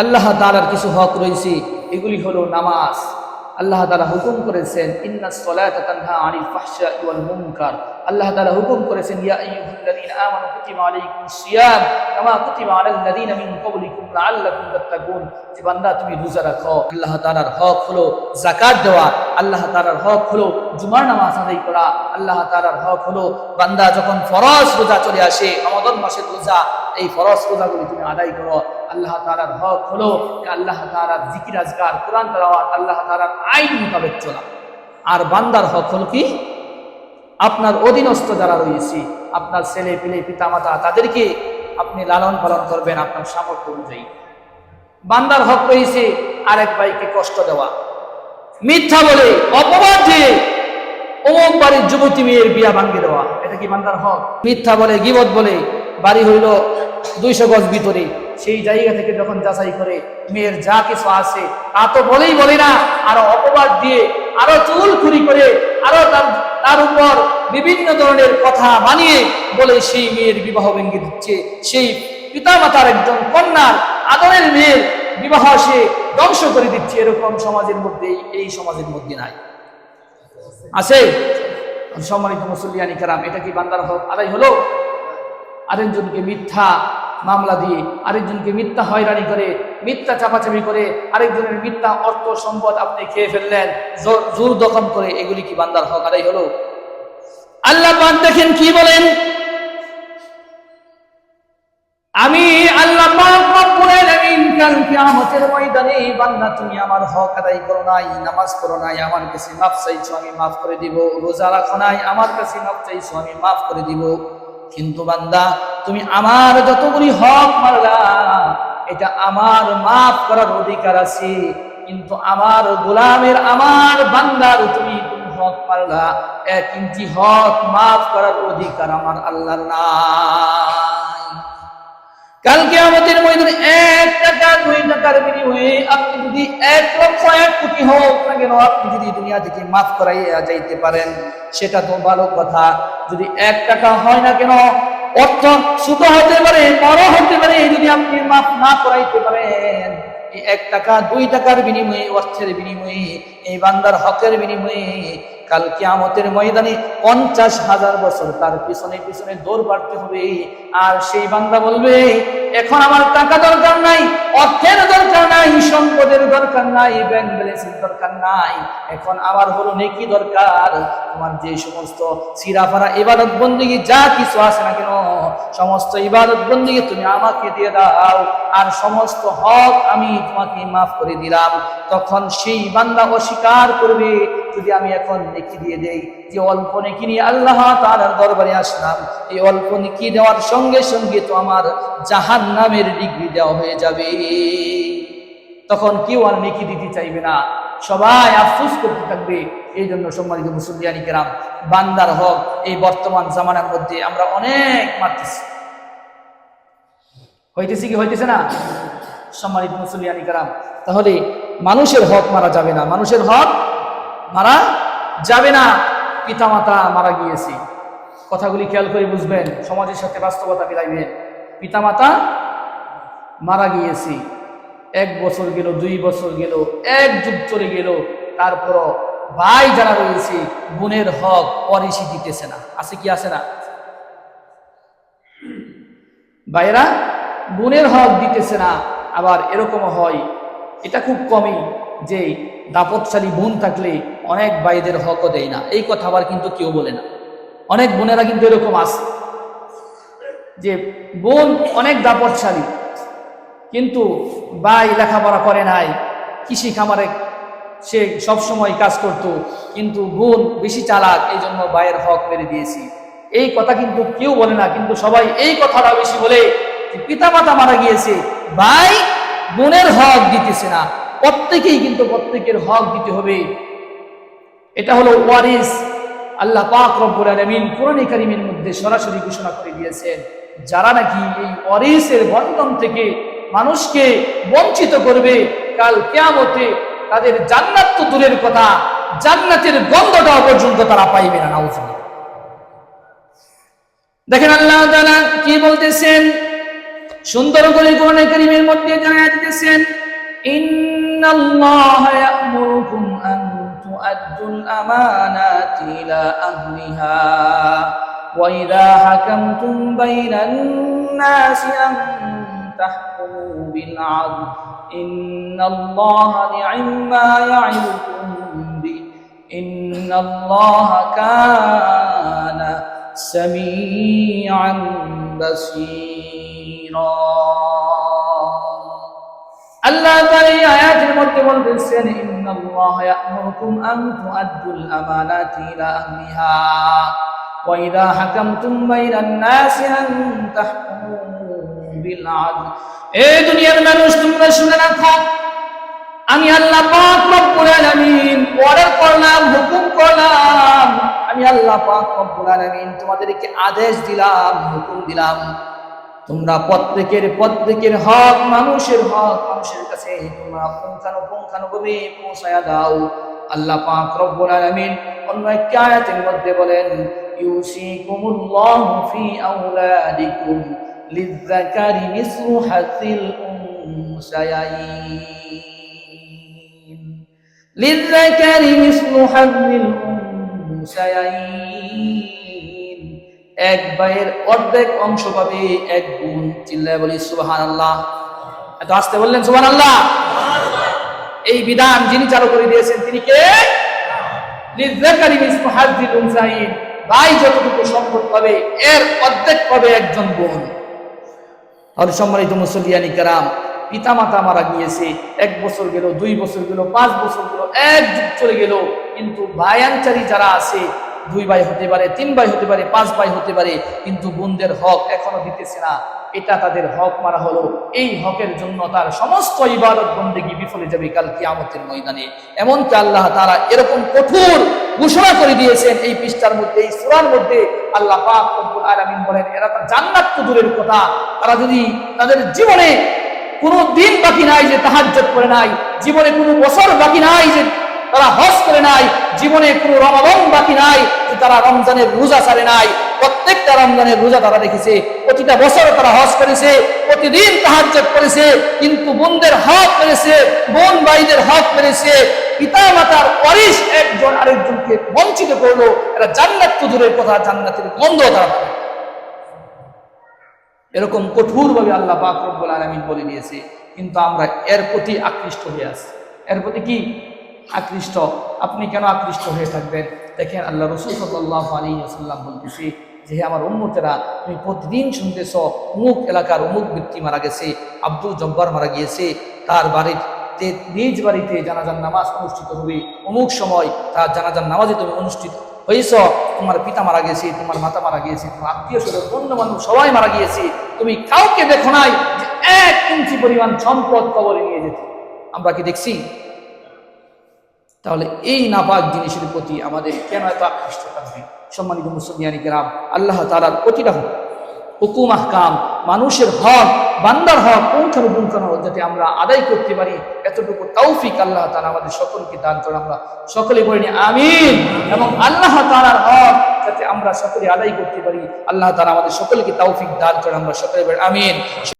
আল্লাহ তাআলার কিছু হক রয়েছে, এগুলি হলো নামাজ। আল্লাহ তাআলা হুকুম করেছেন ইন্নাস সালাতা তানহা আনিল ফাহশাই ওয়াল মুনকার। আল্লাহ তাআলা হুকুম করেছেন ইয়া আইয়ুহাল্লাযীনা আমানু কুতিবা আলাইকুমুস সিয়াম কামা কুতিবা আলাল্লাযীনা মিন ক্বাবলিকুম লাআল্লাকুম তাত্তাকুন। যে বান্দা তুমি রোজা রাখো। আল্লাহ তাআলার হক হলো যাকাত দেওয়া, আল্লাহ তাআলার হক হলো জুমার নামাজ আদায় করা, আল্লাহ তাআলার হক হলো বান্দা যখন ফরজ রোজা চলে আসে, রমাদান মাসের রোজা, এই ফরজ রোজাগুলি তুমি আদায় করো। আল্লাহ তাআলার হক হলো আল্লাহ তাআলার জিকির আজকার, কোরআন তেলাওয়াত, আল্লাহ তাআলার আইন মোতাবেক চলা। আর বান্দার হক হলো কি? আপনার অধীনস্থ যারা রয়েছে, আপনার ছেলে পেলে পিতামাতা, তাদেরকে আপনি লালন পালন করবেন আপনার সামর্থ্য অনুযায়ী। বান্দার হক রয়েছে আরেক ভাইকে কষ্ট দেওয়া, মিথ্যা বলে অপবাদ দিয়ে অমুক বাড়ির যুবতী মেয়ের বিয়া ভাঙ্গিয়ে দেওয়া, এটা কি বান্দার হক? মিথ্যা বলে, গীবত বলে, বাড়ি হইল 200 গজ ভিতরে, সেই জায়গা থেকে যখন যাচাই করে মেয়ের যা কিছু আছে তা তো বলেই বলে না, আরো অপবাদ দিয়ে, আরো চুলখুরি করে, আরো তার উপর বিভিন্ন ধরনের কথা বানিয়ে বলে সেই মেয়ের বিবাহ ভেঙে দিচ্ছে। সেই পিতামাতার একজন কন্যার আদরের মেয়ের বিবাহ সে ধ্বংস করে দিচ্ছে। এরকম সমাজের মধ্যে, এই সমাজের মধ্যে নাই, আছে? সম্মানিত মুসল্লিয়ানি কেরাম, এটা কি বান্দার হক আদায় হলো? আরেকজনকে মিথ্যা মামলা দিয়ে, আরেকজনকে মিথ্যা হয়রানি করে, মিথ্যা চাপাচাপি করে, আরেকজনের মিথ্যা অর্থ সম্পদ আপনি খেয়ে ফেললেন জোর দখল করে, এগুলি কি বান্দার হক আদায় হলো? আল্লাহ পাক দেখেন কি বলেন, আমি আল্লাহ পাক রব্বুল আলামিন কাল কিয়ামতের ময়দানে বান্দা তুমি আমার হক আদায় করো নাই, নামাজ পড়ো নাই, আমার কাছে মাফ চাইছো, আমি মাফ করে দিব। রোজা রাখো নাই, আমার কাছে মাফ চাইছো, আমি মাফ করে দিব। কিন্তু বান্দা তুমি আমার যতগুলি হক মারলা, এটা আমার মাফ করার অধিকার আছে, কিন্তু আমার গোলামের, আমার বান্দার তুমি হক মারলা, 1 ইঞ্চি হক মাফ করার অধিকার আমার আল্লাহর নাই। কাল কিয়ামতের ময়দানে 1 টাকা 2 টাকার বিনিময়ে আপনি যদি 1 লক্ষ 1 কোটি হোক না কেন, আপনি যদি দুনিয়া থেকে মাফ করাইয়া যাইতে পারেন, সেটা তো ভালো কথা। যদি 1 টাকা হয় না কেন, অর্থ ছোট হতে পারে, বড় হতে পারে, যদি আপনি মাফ না করাইতে পারেন, এই 1 টাকা 2 টাকার বিনিময়ে, অর্থের বিনিময়ে, এই বান্দার হকের বিনিময়ে কাল কিয়ামতের ময়দানে 50,000 বছর তার পিছনে পিছনে দৌড় বাড়তে হবে। আর সেই বান্দা বলবে, এখন আমার টাকা দরকার নাই, অর্থের দরকার নাই, সম্পদের দরকার নাই, ব্যাংক ব্যালেন্সের দরকার নাই, এখন আমার হলো নেকি দরকার। তোমার যে সমস্ত সিরাফারা ইবাদত বন্দেগী যা কিছু আছে না কেন, সমস্ত ইবাদত বন্দেগী তুমি আমাকে দিয়ে দাও, আর সমস্ত হক আমি তোমাকে মাফ করে দিলাম। তখন সেই বান্দা অস্বীকার করবে, যদি আমি এখন নেকি দিয়ে দেই, যে অল্প নেকি নিয়ে আল্লাহ তাআলার দরবারে আসলাম, এই অল্প নেকি দেওয়ার সঙ্গে সঙ্গে তো আমার জাহান্নামের ডিগ্রি দেওয়া হয়ে যাবে। তখন কেউ আর নেকি দিতে চাইবে না, সবাই আফসোস করতে থাকবে। এই জন্য সম্মানিত মুসল্লিয়ানি কেরাম, বান্দার হক এই বর্তমান জামানার মধ্যে আমরা অনেক মারতেছি। হইতেছে কি হইতেছে না? সম্মানিত মুসল্লিয়ানি কেরাম, তাহলে মানুষের হক মারা যাবে না, মানুষের হক মারা যাবে না। পিতামাতা মারা গিয়েছে, কথাগুলি খেয়াল করে বুঝবেন, সমাজের সাথে বাস্তবতা মিলাইবেন। পিতামাতা মারা গিয়েছে, 1 বছর গেল, 2 বছর গেল, 1 যুগ চলে গেল, তারপরও ভাই যারা রয়েছে বোনের হক পরিশি দিতেছে না। আছে কি আছে না? ভাইরা বোনের হক দিতেছে না। আবার এরকমও হয়, এটা খুব কমই, যে দাপটশালী বোন থাকলে অনেক ভাইদের হকও দেয় না। এই কথা আবার কিন্তু কেউ বলে না। অনেক বোনেরা কিন্তু এরকম আছে যে বোন অনেক দাপটশালী, কিন্তু ভাই লেখাপড়া করে নাই, কৃষি খামারে সে সবসময় কাজ করত, কিন্তু বোন বেশি চালাক, এই জন্য ভাইয়ের হক মেরে দিয়েছি। এই কথা কিন্তু কেউ বলে না, কিন্তু সবাই এই কথাটা বেশি বলে যে পিতামাতা মারা গিয়েছে, ভাই বোনের হক দিতেছে না। প্রত্যেকেই কিন্তু প্রত্যেকের হক দিতে হবে। এটা হলো ওয়ারিস। আল্লাহ পাক রব্বুল আলামিন কোরআনে কারীমের মধ্যে সরাসরি ঘোষণা করে দিয়েছেন, যারা নাকি এই ওয়ারিসের বন্ধন থেকে মানুষকে বঞ্চিত করবে, কাল কিয়ামতে তাদের জান্নাত তো দূরের কথা, জান্নাতের গন্ধটা পর্যন্ত তারা পাইবে না। নাউজুবিল্লাহ। দেখেন আল্লাহ তাআলা কি বলতেছেন, সুন্দর করে কোরআনে কারীমের মধ্যে জানায় দিতেছেন, ইন্নাল্লাহা ইয়া'মুরুকুম আন তু'আদ্দুল আমানাতি ইলা আহলিহা ওয়া ইযা হাকামতুম বাইনান নাসি আন তাহকুমু বিল 'আদল ইন্নাল্লাহা নি'ম্মা ইয়া'iদুকুম বিহি ইন্নাল্লাহা কানা সামিআন বাসীরা। আল্লাহ তাআলা এই আয়াতের মধ্যে বলতেছেন, ইন্নাল্লাহা ইয়া'মুরুকুম আন তু'আদ্দুল আমানাতি ইলা আহলিহা ওয়া ইযা হাকামতুম বাইনান নাসি আন তাহকুমু বিল 'আদল। এই দুনিয়ার মানুষ, তোমরা শুনে রাখো, আমি আল্লাহ পাক রব্বুল আলামিন অর্ডার করলাম, হুকুম করলাম, আমি আল্লাহ পাক রব্বুল আলামিন তোমাদেরকে আদেশ দিলাম, হুকুম দিলাম, তোমরা প্রত্যেকের হক, মানুষের কাছে তোমরা পুঙ্খানুপুঙ্খানুভাবে পৌঁছায়া দাও। আল্লাহ পাক রব্বুল আলামিন অন্য একটি আয়াতের মধ্যে বলেন, ইউসিকুমুল্লাহু ফি আওলাদিকুম লিযযাকারি মিসলু হাযিল উনসায়াইন লিযযাকারি মিসলু হাযিল উনসায়াইন। এক ভাইয়ের অর্ধেক অংশ পাবে এক বোন। চিল্লায় বলি সুবহানাল্লাহ। এত আস্তে বললেন সুবহানাল্লাহ। এই বিধান যিনি চালু করে দিয়েছেন তিনি কে? লিযযাকারি মিসলু হাযিল উনসায়াইন। ভাই যতটুকু সম্পদ পাবে এর অর্ধেক পাবে একজন বোন। আর সম্মানিত মুসলিয়ানি কেরাম, পিতা মাতা মারা গিয়েছে, 1 বছর গেল, 2 বছর গেল, 5 বছর গেল, 1 যুগ চলে গেল, কিন্তু ভাইয়াঞ্চারি যারা আছে, 2 ভাই হতে পারে, 3 ভাই হতে পারে, 5 ভাই হতে পারে, কিন্তু বোনদের হক এখনো দিতেছে না। এটা তাদের হক মারা হলো। এই হকের জন্য তার সমস্ত ইবাদত বন্দেগী বিফলে যাবে কাল কিয়ামতের ময়দানে। এমনকি আল্লাহ তাআলা এরকম কঠোর ঘোষণা করে দিয়েছেন এই পৃষ্ঠার মধ্যে, এই সূরার মধ্যে। আল্লাহ পাক রব্বুল আলামিন বলেন, এরা তো জান্নাত তো দূরের কথা, তারা যদি তাদের জীবনে কোনো দিন বাকি নাই যে তাহাজ্জুদ করে নাই, জীবনে কোনো বছর বাকি নাই যে তারা হজ করে নাই, জীবনে কোনো রমাদান বাকি নাই যে তারা রমজানের রোজা ছাড়ে নাই, প্রত্যেকটা রমজানের রোজা তারা রেখেছে, প্রতিটা বছর তারা হজ করেছে, প্রতিদিন তাহাজ্জুদ করেছে, কিন্তু বোনদের হক মেরেছে, বোন ভাইদের হক মেরেছে, পিতা মাতার ওয়ারিস একজন আরেকজনকে বঞ্চিত করলো। এরা জান্নাত তো দূরের কথা, জান্নাতের গন্ধ তারা পাবে। এরকম কঠোরভাবে আল্লাহ পাক রব্বুল আলামিন বলে দিয়েছে, কিন্তু আমরা এর প্রতি আকৃষ্ট হয়ে আছি। এর প্রতি কি আকৃষ্ট? আপনি কেন আকৃষ্ট হয়ে থাকবেন? দেখেন, আল্লাহ রাসূল সাল্লাল্লাহু আলাইহি ওয়াসাল্লাম বলতেছে যে, হে আমার উম্মতেরা, তুমি প্রতিদিন শুনতেছ অমুক এলাকার অমুক ব্যক্তি মারা গেছে, আব্দুল জব্বার মারা গিয়েছে, তার বাড়িতে, নিজ বাড়িতে জানাজার নামাজ অনুষ্ঠিত হবে, অমুক সময় তার জানাজার নামাজে তুমি অনুষ্ঠিত হয়েছ, তোমার পিতা মারা গেছে, তোমার মাতা মারা গিয়েছে, তোমার আত্মীয় স্বজন অন্য মানুষ সবাই মারা গিয়েছে, তুমি কাউকে দেখো নাই যে 1 ইঞ্চি পরিমাণ সম্পদ কবরে নিয়ে যেতে। আমরা কি দেখছি? তাহলে এই নাপাক জিনিসের প্রতি আমাদের কেন এত আকৃষ্ট থাকবে? সম্মানিত মুসলিয়ানি কেরাম, আল্লাহ তাআলার প্রতিটা হুকুম আহকাম, মানুষের হক, বান্দার হক পুঙ্খানুপুঙ্খানু যাতে আমরা আদায় করতে পারি, এতটুকু তৌফিক আল্লাহ তাআলা আমাদের সকলকে দান করে। আমরা সকলে বলি আমিন। এবং আল্লাহ তাআলার হক যাতে আমরা সকলে আদায় করতে পারি, আল্লাহ তাআলা আমাদের সকলকে তৌফিক দান করে। আমরা সকলে বলি আমিন।